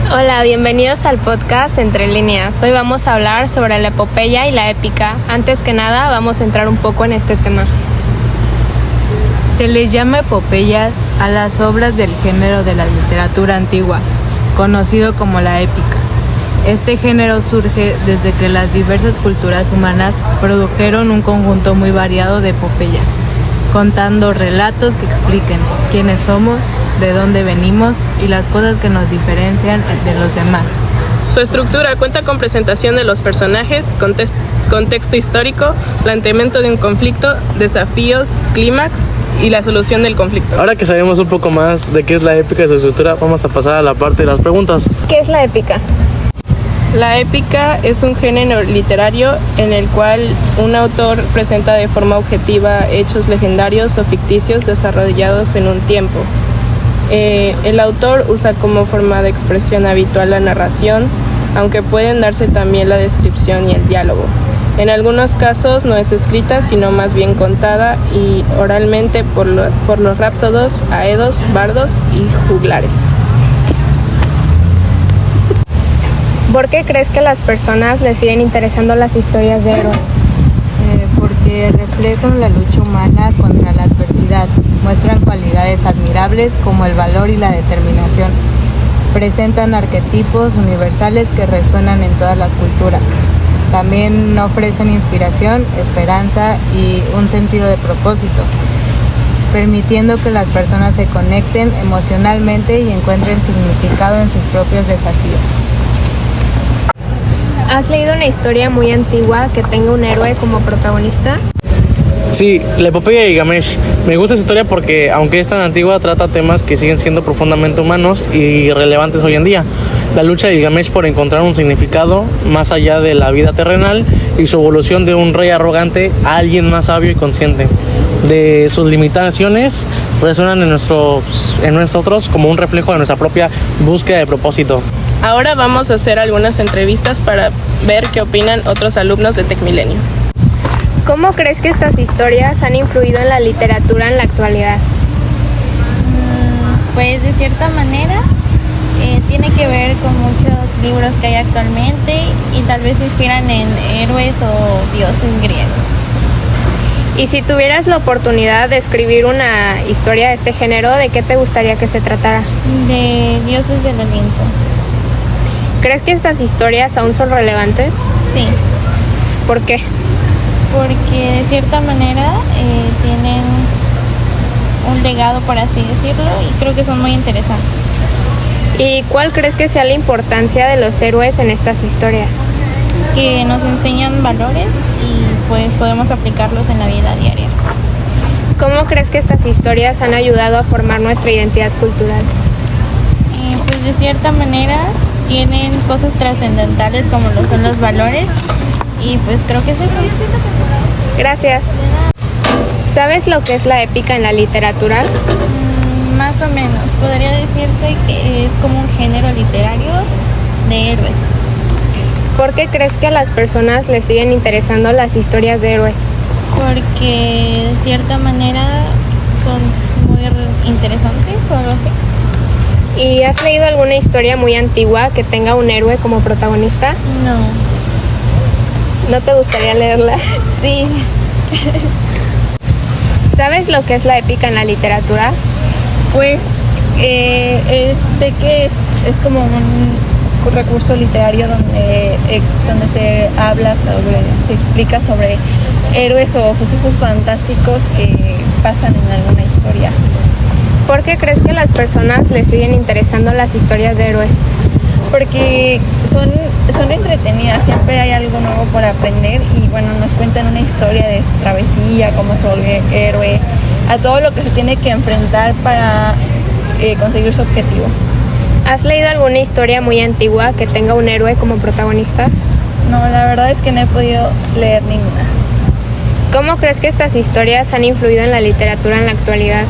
Hola, bienvenidos al podcast Entre Líneas. Hoy vamos a hablar sobre la epopeya y la épica. Antes que nada, vamos a entrar un poco en este tema. Se le llama epopeyas a las obras del género de la literatura antigua, conocido como la épica. Este género surge desde que las diversas culturas humanas produjeron un conjunto muy variado de epopeyas, contando relatos que expliquen quiénes somos, de dónde venimos y las cosas que nos diferencian de los demás. Su estructura cuenta con presentación de los personajes, contexto histórico, planteamiento de un conflicto, desafíos, clímax y la solución del conflicto. Ahora que sabemos un poco más de qué es la épica y su estructura, vamos a pasar a la parte de las preguntas. ¿Qué es la épica? La épica es un género literario en el cual un autor presenta de forma objetiva hechos legendarios o ficticios desarrollados en un tiempo. El autor usa como forma de expresión habitual la narración, aunque pueden darse también la descripción y el diálogo. En algunos casos no es escrita, sino más bien contada y oralmente por los rapsodos, aedos, bardos y juglares. ¿Por qué crees que las personas les siguen interesando las historias de héroes? Porque reflejan la lucha humana contra la adversidad, muestran cualidades admirables como el valor y la determinación, presentan arquetipos universales que resuenan en todas las culturas. También ofrecen inspiración, esperanza y un sentido de propósito, permitiendo que las personas se conecten emocionalmente y encuentren significado en sus propios desafíos. ¿Has leído una historia muy antigua que tenga un héroe como protagonista? Sí, la epopeya de Gilgamesh. Me gusta esa historia porque, aunque es tan antigua, trata temas que siguen siendo profundamente humanos y relevantes hoy en día. La lucha de Gilgamesh por encontrar un significado más allá de la vida terrenal y su evolución de un rey arrogante a alguien más sabio y consciente de sus limitaciones resuenan en nosotros como un reflejo de nuestra propia búsqueda de propósito. Ahora vamos a hacer algunas entrevistas para ver qué opinan otros alumnos de TecMilenio. ¿Cómo crees que estas historias han influido en la literatura en la actualidad? Pues de cierta manera tiene que ver con muchos libros que hay actualmente y tal vez se inspiran en héroes o dioses griegos. Y si tuvieras la oportunidad de escribir una historia de este género, ¿de qué te gustaría que se tratara? De dioses del Olimpo. ¿Crees que estas historias aún son relevantes? Sí. ¿Por qué? Porque de cierta manera tienen un legado, por así decirlo, y creo que son muy interesantes. ¿Y cuál crees que sea la importancia de los héroes en estas historias? Que nos enseñan valores y pues podemos aplicarlos en la vida diaria. ¿Cómo crees que estas historias han ayudado a formar nuestra identidad cultural? Pues de cierta manera tienen cosas trascendentales como lo son los valores y pues creo que es eso. Gracias. ¿Sabes lo que es la épica en la literatura? Más o menos. Podría decirte que es como un género literario de héroes. ¿Por qué crees que a las personas les siguen interesando las historias de héroes? Porque de cierta manera son muy interesantes o algo así. ¿Y has leído alguna historia muy antigua que tenga un héroe como protagonista? No. ¿No te gustaría leerla? Sí. ¿Sabes lo que es la épica en la literatura? Pues sé que es como un recurso literario donde se habla se explica sobre héroes o sucesos fantásticos que pasan en alguna historia. ¿Por qué crees que a las personas les siguen interesando las historias de héroes? Porque son entretenidas, siempre hay algo nuevo por aprender y bueno, nos cuentan una historia de su travesía, cómo se vuelve héroe, a todo lo que se tiene que enfrentar para conseguir su objetivo. ¿Has leído alguna historia muy antigua que tenga un héroe como protagonista? No, la verdad es que no he podido leer ninguna. ¿Cómo crees que estas historias han influido en la literatura en la actualidad?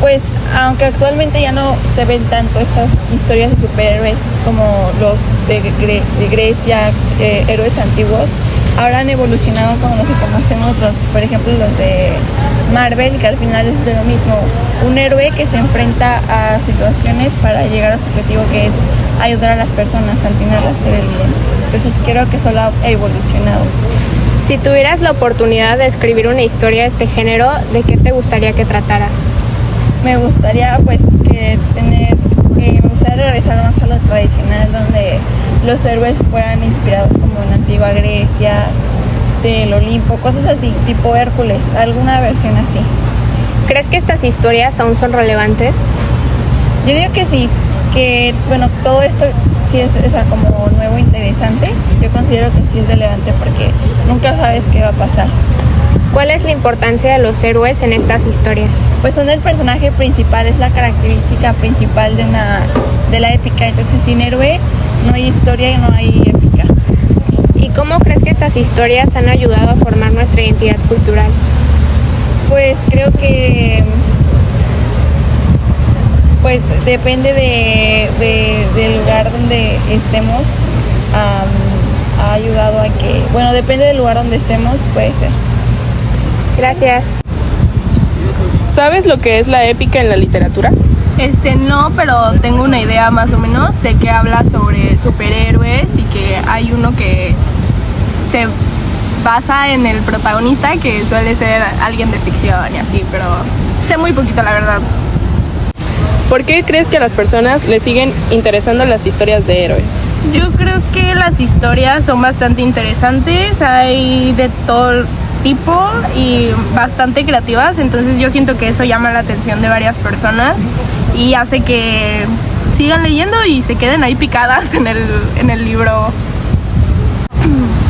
Pues aunque actualmente ya no se ven tanto estas historias de superhéroes como los de Grecia, héroes antiguos, ahora han evolucionado como los que conocemos, por ejemplo los de Marvel, que al final es de lo mismo, un héroe que se enfrenta a situaciones para llegar a su objetivo, que es ayudar a las personas, al final hacer el bien. Entonces creo que solo ha evolucionado. Si tuvieras la oportunidad de escribir una historia de este género, ¿de qué te gustaría que tratara? Me gustaría pues me gustaría regresar más a lo tradicional, donde los héroes fueran inspirados como en la antigua Grecia, del Olimpo, cosas así, tipo Hércules, alguna versión así. ¿Crees que estas historias aún son relevantes? Yo digo que sí, que bueno, todo esto sí es como nuevo e interesante. Yo considero que sí es relevante porque nunca sabes qué va a pasar. ¿Cuál es la importancia de los héroes en estas historias? Pues son el personaje principal, es la característica principal de la épica. Entonces sin héroe no hay historia y no hay épica. ¿Y cómo crees que estas historias han ayudado a formar nuestra identidad cultural? Pues creo que pues depende del lugar donde estemos. Ha ayudado a que, bueno, depende del lugar donde estemos, puede ser. Gracias. ¿Sabes lo que es la épica en la literatura? No, pero tengo una idea más o menos. Sé que habla sobre superhéroes y que hay uno que se basa en el protagonista, que suele ser alguien de ficción y así, pero sé muy poquito, la verdad. ¿Por qué crees que a las personas les siguen interesando las historias de héroes? Yo creo que las historias son bastante interesantes, hay de todo tipo y bastante creativas, entonces yo siento que eso llama la atención de varias personas y hace que sigan leyendo y se queden ahí picadas en el libro.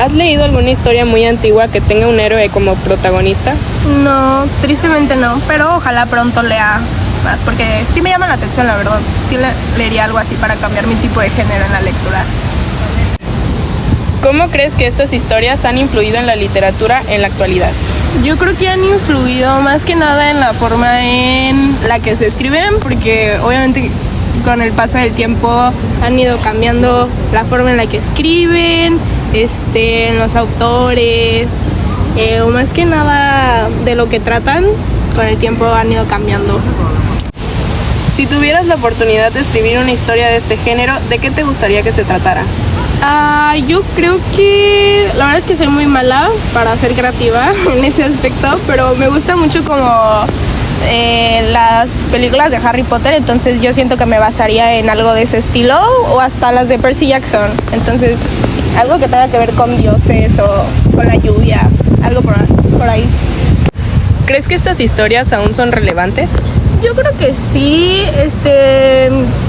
¿Has leído alguna historia muy antigua que tenga un héroe como protagonista? No, tristemente no, pero ojalá pronto lea más, porque sí me llama la atención, la verdad. Sí leería algo así para cambiar mi tipo de género en la lectura. ¿Cómo crees que estas historias han influido en la literatura en la actualidad? Yo creo que han influido más que nada en la forma en la que se escriben, porque obviamente con el paso del tiempo han ido cambiando la forma en la que escriben, en los autores, o más que nada de lo que tratan, con el tiempo han ido cambiando. Si tuvieras la oportunidad de escribir una historia de este género, ¿de qué te gustaría que se tratara? Yo creo que la verdad es que soy muy mala para ser creativa en ese aspecto, pero me gusta mucho como las películas de Harry Potter, entonces yo siento que me basaría en algo de ese estilo, o hasta las de Percy Jackson, entonces algo que tenga que ver con dioses o con la lluvia, algo por ahí. ¿Crees que estas historias aún son relevantes? Yo creo que sí,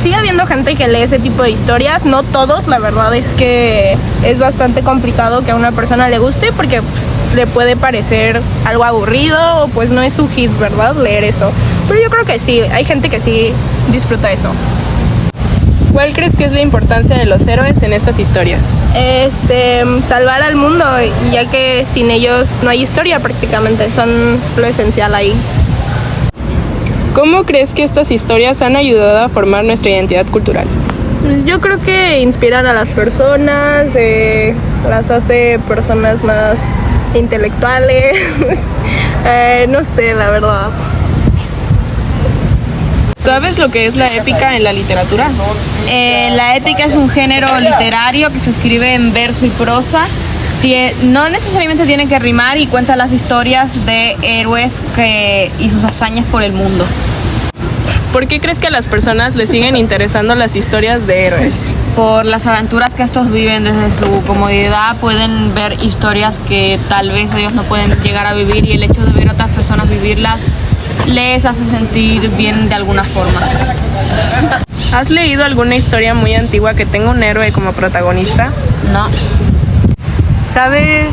sigue habiendo gente que lee ese tipo de historias, no todos, la verdad es que es bastante complicado que a una persona le guste porque pues, le puede parecer algo aburrido o pues no es su hit, ¿verdad? Leer eso, pero yo creo que sí, hay gente que sí disfruta eso. ¿Cuál crees que es la importancia de los héroes en estas historias? Salvar al mundo, ya que sin ellos no hay historia prácticamente, son lo esencial ahí. ¿Cómo crees que estas historias han ayudado a formar nuestra identidad cultural? Pues yo creo que inspiran a las personas, las hace personas más intelectuales, no sé, la verdad. ¿Sabes lo que es la épica en la literatura? La épica es un género literario que se escribe en verso y prosa. No necesariamente tiene que rimar y cuenta las historias de héroes y sus hazañas por el mundo. ¿Por qué crees que a las personas les siguen interesando las historias de héroes? Por las aventuras que estos viven desde su comodidad, pueden ver historias que tal vez ellos no pueden llegar a vivir, y el hecho de ver a otras personas vivirlas les hace sentir bien de alguna forma. ¿Has leído alguna historia muy antigua que tenga un héroe como protagonista? No. ¿Sabes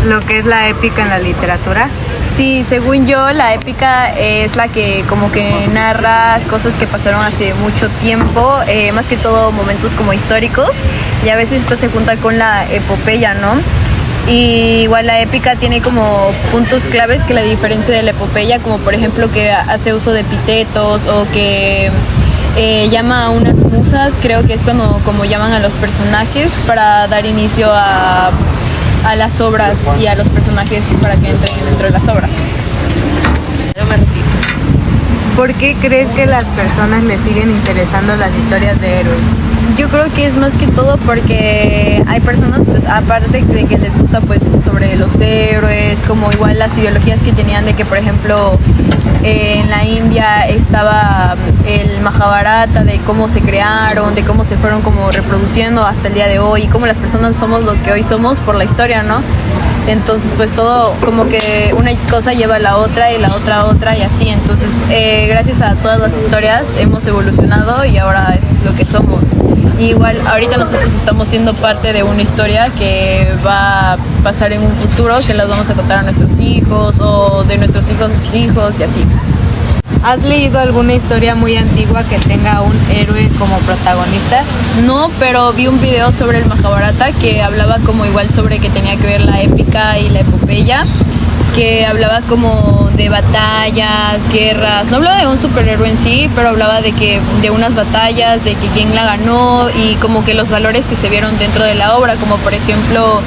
lo que es la épica en la literatura? Sí, según yo, la épica es la que como que narra cosas que pasaron hace mucho tiempo, más que todo momentos como históricos, y a veces esta se junta con la epopeya, ¿no? Y igual la épica tiene como puntos claves que la diferencia de la epopeya, como por ejemplo que hace uso de epítetos o que llama a unas musas, creo que es como llaman a los personajes para dar inicio a las obras y a los personajes para que entren dentro de las obras. ¿Por qué crees que las personas les siguen interesando las historias de héroes? Yo creo que es más que todo porque hay personas, pues aparte de que les gusta pues sobre los héroes, como igual las ideologías que tenían de que, por ejemplo, en la India estaba el Mahabharata, de cómo se crearon, de cómo se fueron como reproduciendo hasta el día de hoy, y cómo las personas somos lo que hoy somos por la historia, ¿no? Entonces pues todo como que una cosa lleva a la otra y la otra a otra y así. Entonces gracias a todas las historias hemos evolucionado y ahora es lo que somos. Y igual ahorita nosotros estamos siendo parte de una historia que va a pasar en un futuro, que las vamos a contar a nuestros hijos o de nuestros hijos a sus hijos y así. ¿Has leído alguna historia muy antigua que tenga un héroe como protagonista? No, pero vi un video sobre el Mahabharata que hablaba como igual sobre que tenía que ver la épica y la epopeya, que hablaba como de batallas, guerras. No hablaba de un superhéroe en sí, pero hablaba de unas batallas, de que quién la ganó y como que los valores que se vieron dentro de la obra, como por ejemplo,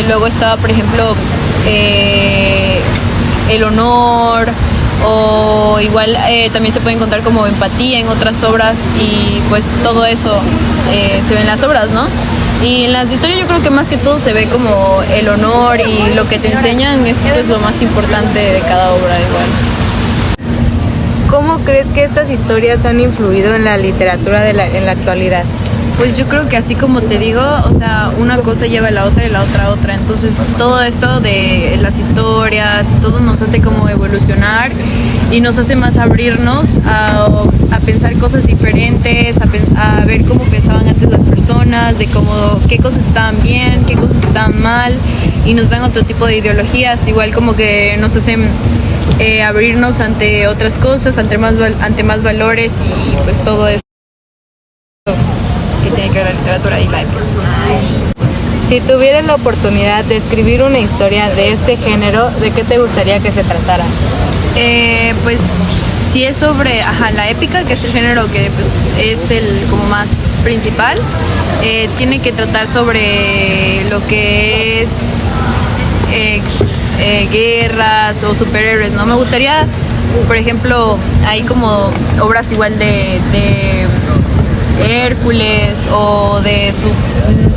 luego estaba por ejemplo el honor, o igual también se puede encontrar como empatía en otras obras, y pues todo eso se ve en las obras, ¿no? Y en las historias yo creo que más que todo se ve como el honor, y lo que te enseñan es pues lo más importante de cada obra igual. ¿Cómo crees que estas historias han influido en la literatura en la actualidad? Pues yo creo que así como te digo, o sea, una cosa lleva a la otra y la otra a otra. Entonces todo esto de las historias y todo nos hace como evolucionar y nos hace más abrirnos a pensar cosas diferentes, a ver cómo pensaban antes las personas, de cómo, qué cosas estaban bien, qué cosas estaban mal, y nos dan otro tipo de ideologías, igual como que nos hacen abrirnos ante otras cosas, ante más valores y pues todo eso que tiene que ver la literatura y la época. Si tuvieras la oportunidad de escribir una historia de este género, ¿de qué te gustaría que se tratara? Pues si es sobre la épica, que es el género que pues, es el como más principal, tiene que tratar sobre lo que es guerras o superhéroes, ¿no? Me gustaría, por ejemplo, hay como obras igual de Hércules o de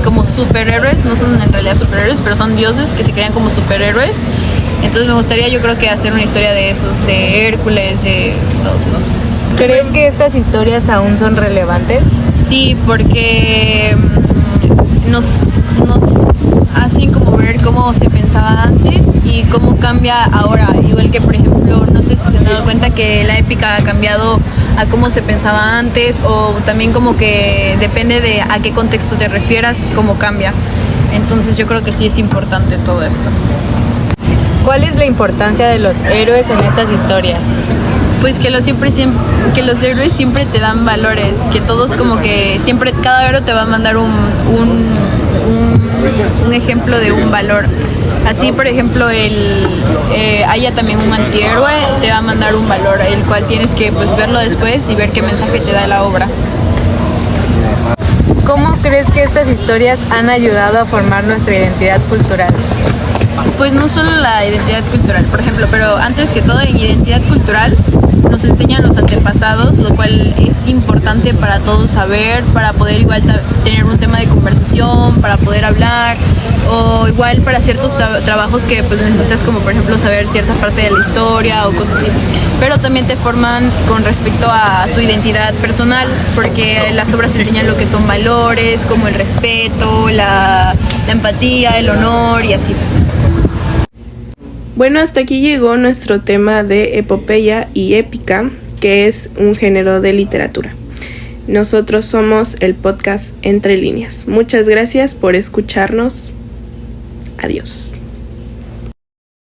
como superhéroes, no son en realidad superhéroes, pero son dioses que se crean como superhéroes. Entonces me gustaría, yo creo que hacer una historia de esos, de Hércules, de todos los. ¿Crees que estas historias aún son relevantes? Sí, porque nos hacen como ver cómo se pensaba antes y cómo cambia ahora. Igual que, por ejemplo, no sé si se han dado cuenta que la épica ha cambiado a cómo se pensaba antes, o también como que depende de a qué contexto te refieras, cómo cambia. Entonces yo creo que sí es importante todo esto. ¿Cuál es la importancia de los héroes en estas historias? Pues que los héroes siempre te dan valores, que todos como que siempre, cada héroe te va a mandar un ejemplo de un valor. Así, por ejemplo, haya también un antihéroe, te va a mandar un valor, el cual tienes que pues verlo después y ver qué mensaje te da la obra. ¿Cómo crees que estas historias han ayudado a formar nuestra identidad cultural? Pues no solo la identidad cultural, por ejemplo, pero antes que todo en identidad cultural nos enseñan los antepasados, lo cual es importante para todos saber, para poder igual tener un tema de conversación, para poder hablar, o igual para ciertos trabajos que pues necesitas, como por ejemplo saber cierta parte de la historia o cosas así. Pero también te forman con respecto a tu identidad personal, porque las obras te enseñan lo que son valores, como el respeto, la empatía, el honor y así. Bueno, hasta aquí llegó nuestro tema de epopeya y épica, que es un género de literatura. Nosotros somos el podcast Entre Líneas. Muchas gracias por escucharnos. Adiós.